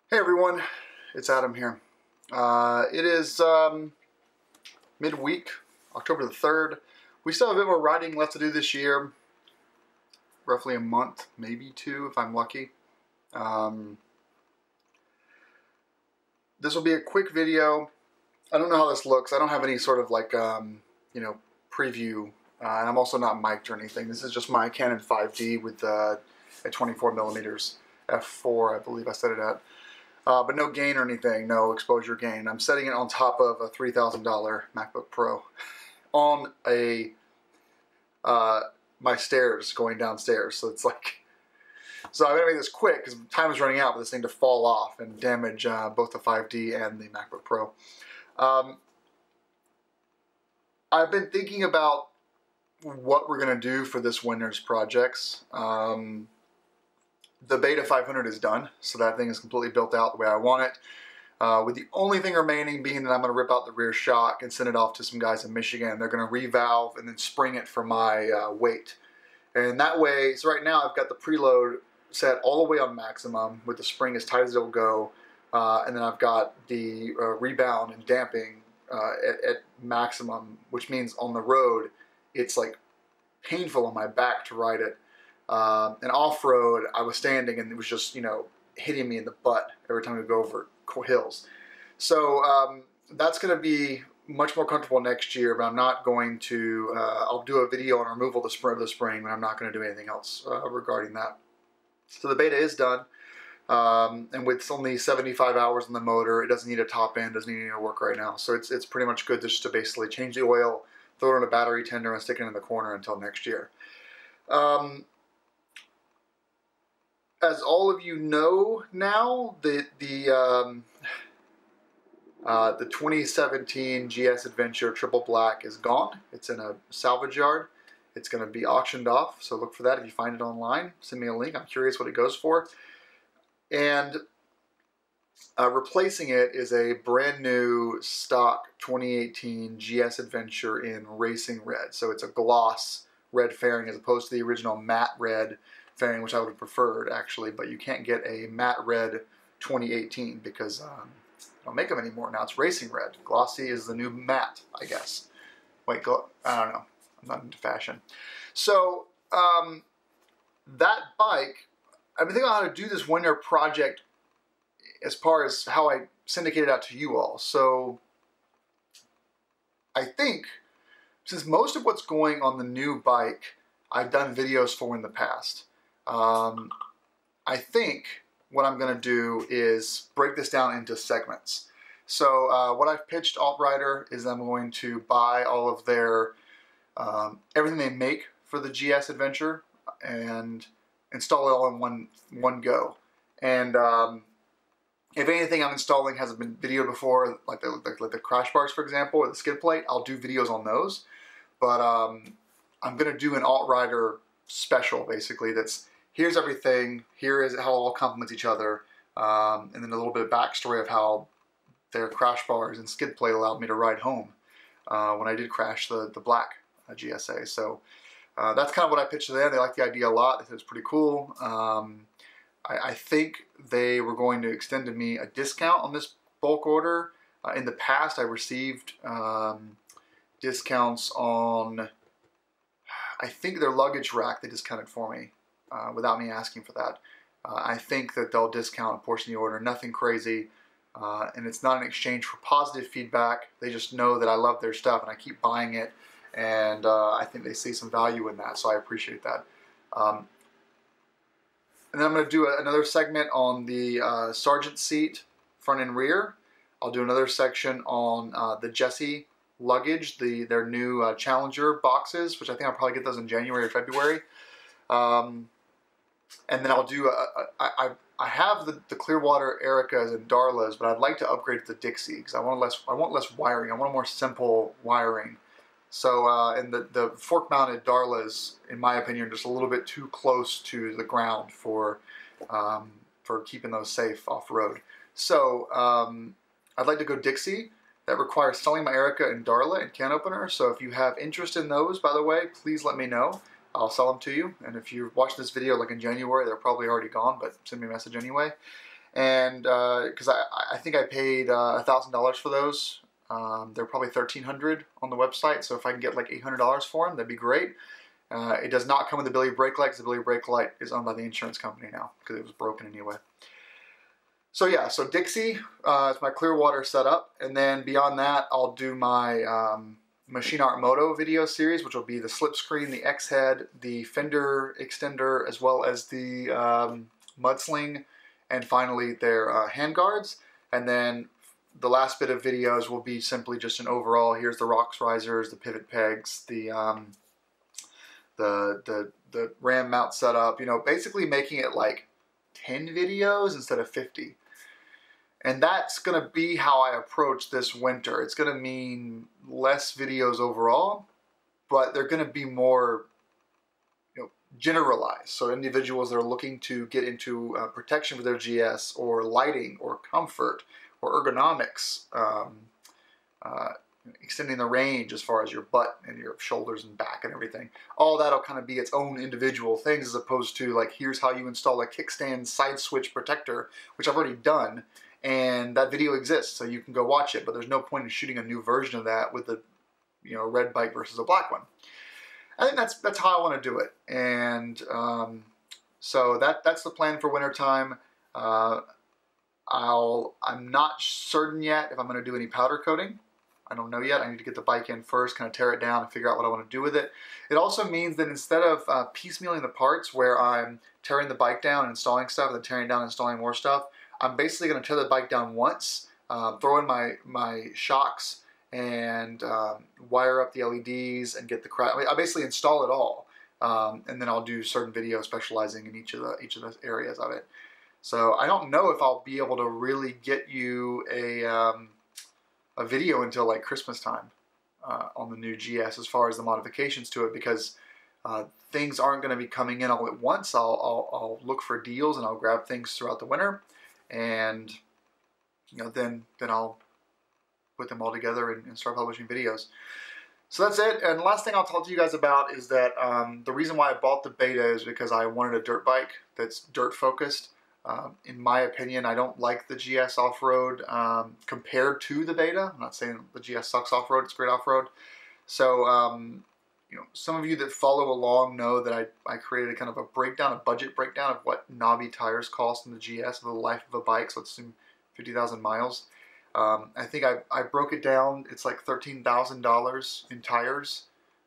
Hey everyone, it's Adam here. It is midweek, October the 3rd. We still have a bit more riding left to do this year. Roughly a month, maybe two if I'm lucky. This will be a quick video. I don't know how this looks. I don't have any sort of like, preview. And I'm also not mic'd or anything. This is just my Canon 5D with a 24 millimeters f4, I believe I set it at. But no gain or anything, no exposure gain. I'm setting it on top of a $3,000 MacBook Pro on my stairs going downstairs. So it's like, so I'm gonna make this quick because time is running out for this thing to fall off and damage both the 5D and the MacBook Pro. I've been thinking about what we're gonna do for this winter's projects. The Beta 500 is done, so that thing is completely built out the way I want it. With the only thing remaining being that I'm going to rip out the rear shock and send it off to some guys in Michigan. They're going to revalve and then spring it for my weight. And that way, so right now I've got the preload set all the way on maximum with the spring as tight as it'll go. And then I've got the rebound and damping at maximum, which means on the road, it's like painful on my back to ride it. And off-road, I was standing and it was just, hitting me in the butt every time we go over hills. So that's going to be much more comfortable next year, but I'm not going to, I'll do a video on removal of the spring, but I'm not going to do anything else regarding that. So the Beta is done, and with only 75 hours on the motor, it doesn't need a top end, doesn't need any work right now. So it's pretty much good just to basically change the oil, throw it on a battery tender, and stick it in the corner until next year. As all of you know now, the 2017 GS Adventure Triple Black is gone. It's in a salvage yard. It's going to be auctioned off, so look for that if you find it online. Send me a link. I'm curious what it goes for. And replacing it is a brand new stock 2018 GS Adventure in racing red. So it's a gloss red fairing as opposed to the original matte red fairing, which I would have preferred actually, but you can't get a matte red 2018 because they don't make them anymore. Now it's racing red. Glossy is the new matte, I guess. Wait, I don't know. I'm not into fashion. So that bike, I've been thinking about how to do this winter project as far as how I syndicate it out to you all. So I think since most of what's going on the new bike I've done videos for in the past, I think what I'm going to do is break this down into segments. So what I've pitched Altrider is I'm going to buy all of their, everything they make for the GS Adventure and install it all in one go. And if anything I'm installing hasn't been videoed before, like the crash bars, for example, or the skid plate, I'll do videos on those. But I'm going to do an Altrider special, basically, that's here's everything, here is how it all complements each other, and then a little bit of backstory of how their crash bars and skid plate allowed me to ride home when I did crash the black GSA. So that's kind of what I pitched to them. They liked the idea a lot. They said it was pretty cool. I think they were going to extend to me a discount on this bulk order. In the past, I received discounts on, I think their luggage rack they discounted for me without me asking for that. I think that they'll discount a portion of the order, nothing crazy, and it's not an exchange for positive feedback. They just know that I love their stuff and I keep buying it, and I think they see some value in that, so I appreciate that. And then I'm going to do another segment on the Sergeant seat, front and rear. I'll do another section on the Jessie luggage, their new Challenger boxes, which I think I'll probably get those in January or February. And then I'll do, I have the Clearwater Ericas and Darlas, but I'd like to upgrade to the Dixie because I want less wiring. I want a more simple wiring. So, and the fork-mounted Darlas, in my opinion, are just a little bit too close to the ground for keeping those safe off-road. So, I'd like to go Dixie. That requires selling my Erica and Darla and can opener. So if you have interest in those, by the way, please let me know. I'll sell them to you. And if you're watching this video like in January, they're probably already gone, but send me a message anyway. and because I think I paid $1,000 for those. They're probably $1,300 on the website, so if I can get like $800 for them, that'd be great. It does not come with the Billy brake light, because the Billy brake light is owned by the insurance company now, because it was broken anyway. So yeah, so Dixie is my Clearwater setup, and then beyond that, I'll do my Machine Art Moto video series, which will be the slip screen, the X-head, the fender extender, as well as the mudsling, and finally their handguards. And then the last bit of videos will be simply just an overall, here's the rocks risers, the pivot pegs, the ram mount setup, you know, basically making it like 10 videos instead of 50. And that's going to be how I approach this winter. It's going to mean less videos overall, but they're going to be more, you know, generalized. So individuals that are looking to get into protection for their GS, or lighting, or comfort, or ergonomics, extending the range as far as your butt and your shoulders and back and everything. All that'll kind of be its own individual things, as opposed to like, here's how you install a kickstand side switch protector, which I've already done. And that video exists, so you can go watch it, but there's no point in shooting a new version of that with a, you know, red bike versus a black one. I think that's how I want to do it. And so that's the plan for wintertime. I'm not certain yet if I'm going to do any powder coating. I don't know yet. I need to get the bike in first, kind of tear it down and figure out what I want to do with it. It also means that instead of piecemealing the parts, where I'm tearing the bike down and installing stuff, and then tearing down and installing more stuff, I'm basically going to tear the bike down once, throw in my shocks, and wire up the LEDs and get the crap. I basically install it all, and then I'll do certain videos specializing in each of the areas of it. So I don't know if I'll be able to really get you a video until like Christmas time on the new GS as far as the modifications to it, because things aren't going to be coming in all at once. I'll look for deals and I'll grab things throughout the winter, and you know, then I'll put them all together and start publishing videos. So that's it. And the last thing I'll talk to you guys about is that the reason why I bought the Beta is because I wanted a dirt bike that's dirt focused. In my opinion, I don't like the GS off-road compared to the Beta. I'm not saying the GS sucks off-road, it's great off-road. So, you know, some of you that follow along know that I created a kind of a breakdown, a budget breakdown of what knobby tires cost in the GS for the life of a bike. So let's assume 50,000 miles. I think I broke it down. It's like $13,000 in tires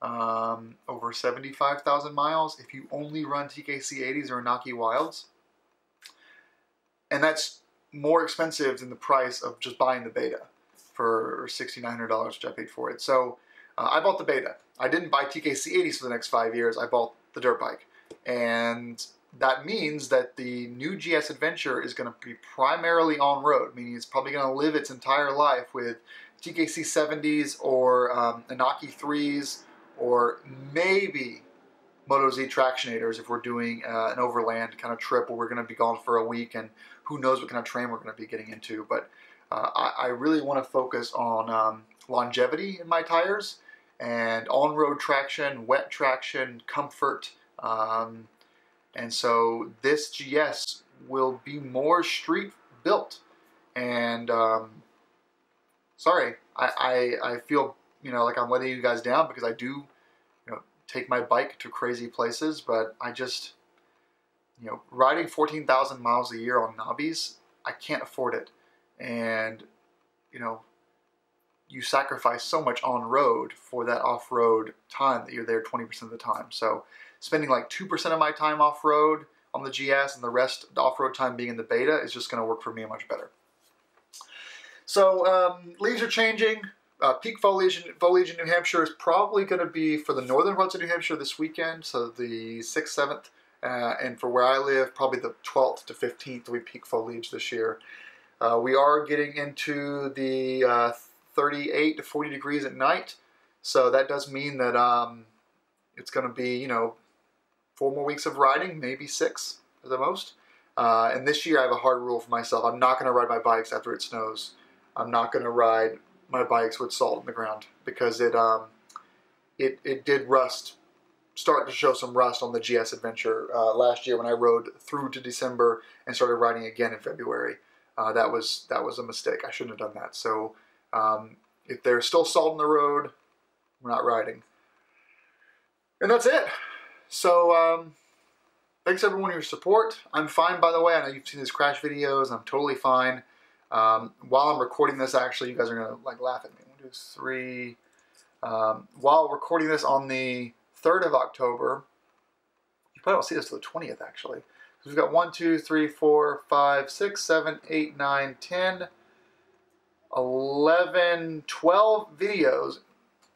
over 75,000 miles if you only run TKC 80s or Inaki Wilds. And that's more expensive than the price of just buying the Beta for $6,900, which I paid for it. So I bought the Beta. I didn't buy TKC 80s for the next 5 years. I bought the dirt bike. And that means that the new GS Adventure is going to be primarily on-road, meaning it's probably going to live its entire life with TKC 70s or Inaki 3s, or maybe Moto Z Tractionators if we're doing an overland kind of trip where we're going to be gone for a week, and who knows what kind of terrain we're going to be getting into. But I really want to focus on longevity in my tires, and on-road traction, wet traction, comfort. And so this GS will be more street built. And sorry, I feel, you know, like I'm letting you guys down, because I do, you know, take my bike to crazy places, but I just, you know, riding 14,000 miles a year on knobbies, I can't afford it. And, you know, you sacrifice so much on road for that off-road time that you're there 20% of the time. So spending like 2% of my time off-road on the GS and the rest, the off-road time being in the Beta, is just going to work for me much better. So leaves are changing. Peak foliage in New Hampshire is probably going to be for the northern parts of New Hampshire this weekend, so the 6th, 7th, and for where I live, probably the 12th to 15th will be peak foliage this year. We are getting into the 38 to 40 degrees at night, so that does mean that it's going to be, you know, 4 more weeks of riding, maybe 6 at the most. And this year I have a hard rule for myself. I'm not going to ride my bikes after it snows. I'm not going to ride my bikes with salt in the ground, because it did rust start to show some rust on the GS Adventure last year when I rode through to December and started riding again in February. That was a mistake. I shouldn't have done that. So if there's still salt in the road, we're not riding. And that's it. So thanks everyone for your support. I'm fine, by the way. I know you've seen these crash videos. I'm totally fine. While I'm recording this, actually, you guys are gonna like laugh at me. 1, 2, 3. While recording this on the 3rd of October, you probably won't see this till the 20th, actually. So we've got 1, 2, 3, 4, 5, 6, 7, 8, 9, 10, 11, 12 videos,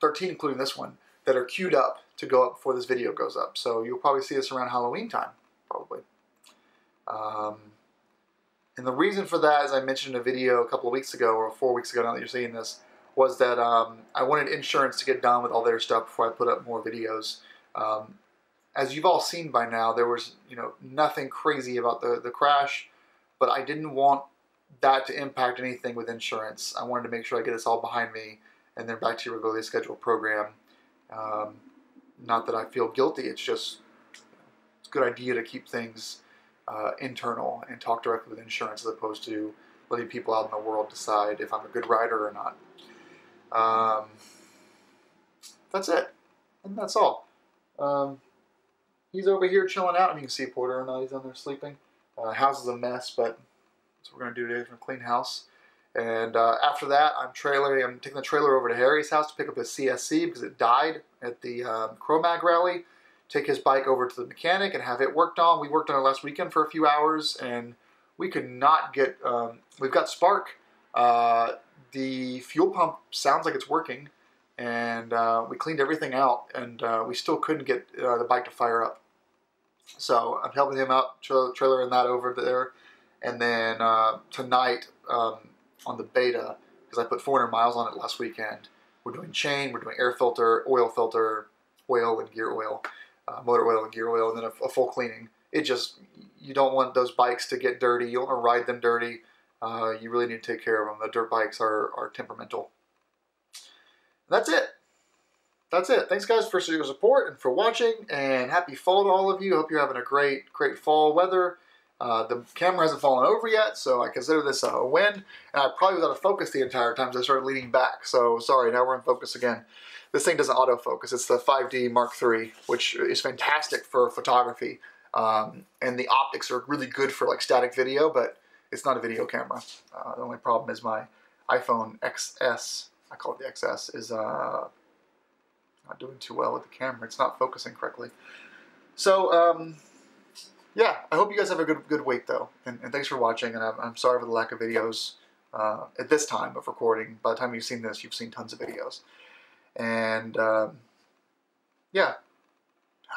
13 including this one, that are queued up to go up before this video goes up. So you'll probably see this around Halloween time, probably. And the reason for that, as I mentioned in a video a couple of weeks ago, or 4 weeks ago now that you're seeing this, was that I wanted insurance to get done with all their stuff before I put up more videos. As you've all seen by now, there was nothing crazy about the crash, but I didn't want that to impact anything with insurance. I wanted to make sure I get this all behind me and then back to your regularly scheduled program. Not that I feel guilty, it's just it's a good idea to keep things internal and talk directly with insurance as opposed to letting people out in the world decide if I'm a good rider or not. That's it, and that's all. He's over here chilling out, and you can see Porter and he's on there sleeping. House is a mess, but that's what we're gonna do today. We're gonna clean house. And after that, I'm taking the trailer over to Harry's house to pick up his CSC because it died at the Cro-Mag rally. Take his bike over to the mechanic and have it worked on. We worked on it last weekend for a few hours, and we could not get. We've got spark. The fuel pump sounds like it's working, and we cleaned everything out, and we still couldn't get the bike to fire up. So I'm helping him out, trailering that over there, and then tonight on the Beta, because I put 400 miles on it last weekend, we're doing chain, we're doing air filter, oil and gear oil, motor oil and gear oil, and then a full cleaning. You don't want those bikes to get dirty. You don't want to ride them dirty. You really need to take care of them. The dirt bikes are temperamental. That's it. That's it. Thanks guys for your support and for watching, and happy fall to all of you. Hope you're having a great fall weather. The camera hasn't fallen over yet, so I consider this a win. And I probably was out of focus the entire time as I started leaning back. So sorry, now we're in focus again. This thing doesn't autofocus. It's the 5D Mark III, which is fantastic for photography. And the optics are really good for like static video, but it's not a video camera. The only problem is my iPhone XS, I call it the XS, is not doing too well with the camera. It's not focusing correctly. So, yeah, I hope you guys have a good week, though. And thanks for watching, and I'm sorry for the lack of videos at this time of recording. By the time you've seen this, you've seen tons of videos. And, yeah.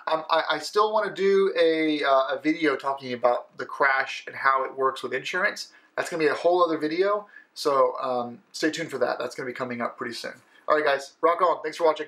I still want to do a video talking about the crash and how it works with insurance. That's going to be a whole other video, so stay tuned for that. That's going to be coming up pretty soon. All right, guys, rock on. Thanks for watching.